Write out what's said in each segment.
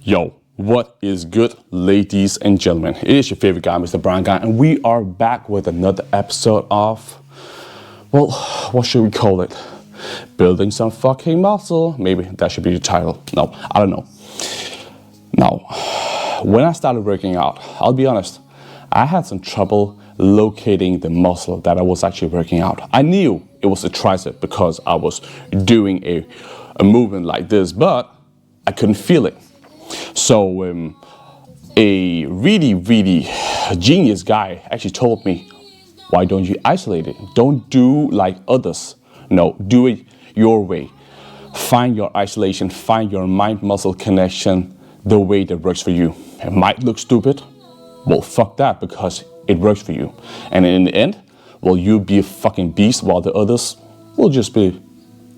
Yo, what is good, ladies and gentlemen? It is your favorite guy, Mr.BrownGuy, and we are back with another episode of, well, what should we call it? Building some fucking muscle. Maybe that should be the title. No, I don't know. Now, when I started working out, I'll be honest, I had some trouble locating the muscle that I was actually working out. I knew it was a tricep because I was doing a movement like this, but I couldn't feel it. So a really genius guy actually told me, why don't you isolate it? Don't do like others. No, do it your way. Find your isolation, find your mind-muscle connection the way that works for you. It might look stupid. Well, fuck that, because it works for you. And in the end, well, you'll be a fucking beast while the others will just be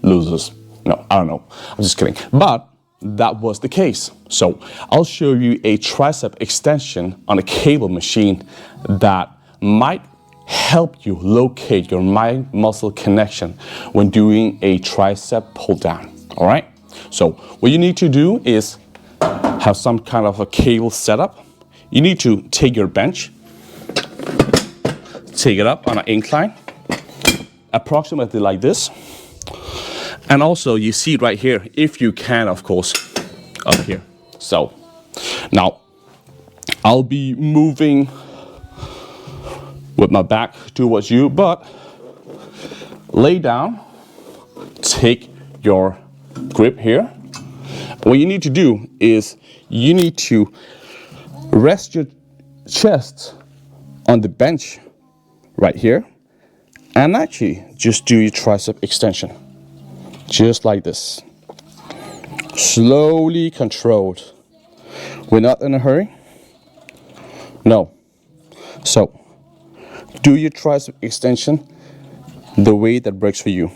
losers. No, I don't know. I'm just kidding. But that was the case. So I'll show you a tricep extension on a cable machine that might help you locate your mind muscle connection when doing a tricep pull down. All right. So what you need to do is have some kind of a cable setup. You need to take your bench, take it up on an incline, approximately like this. And also you see it right here, if you can, of course, up here. So now I'll be moving with my back towards you, but lay down, take your grip here. What you need to do is you need to rest your chest on the bench right here and actually just do your tricep extension. Just like this. Slowly controlled. We're not in a hurry. No. So, do your tricep extension the way that works for you.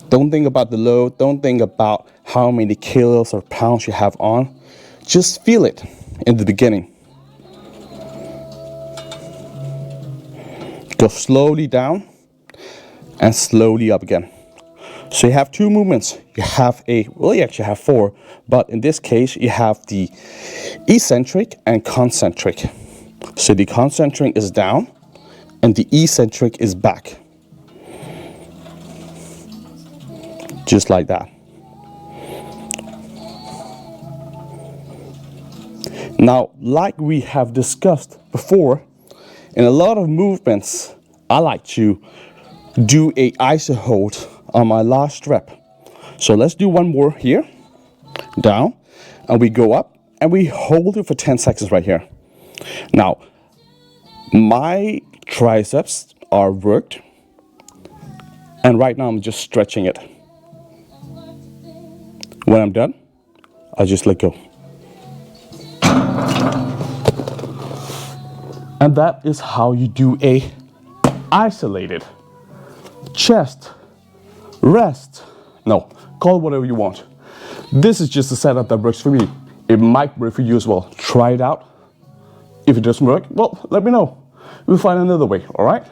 Don't think about the load. Don't think about how many kilos or pounds you have on. Just feel it in the beginning. Go slowly down and slowly up again. So you have two movements. You have you actually have four, but in this case, you have the eccentric and concentric. So the concentric is down and the eccentric is back. Just like that. Now, like we have discussed before, in a lot of movements, I like to do a iso hold on my last rep. So let's do one more here, down, and we go up and we hold it for 10 seconds right here. Now, my triceps are worked, and right now I'm just stretching it. When I'm done, I just let go. And that is how you do a isolated chest rest. No, call it whatever you want. This is just a setup that works for me. It might work for you as well. Try it out. If it doesn't work, well, let me know. We'll find another way, all right?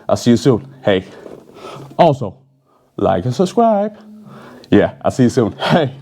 I'll see you soon. Hey, also, like and subscribe. Yeah, I'll see you soon. Hey.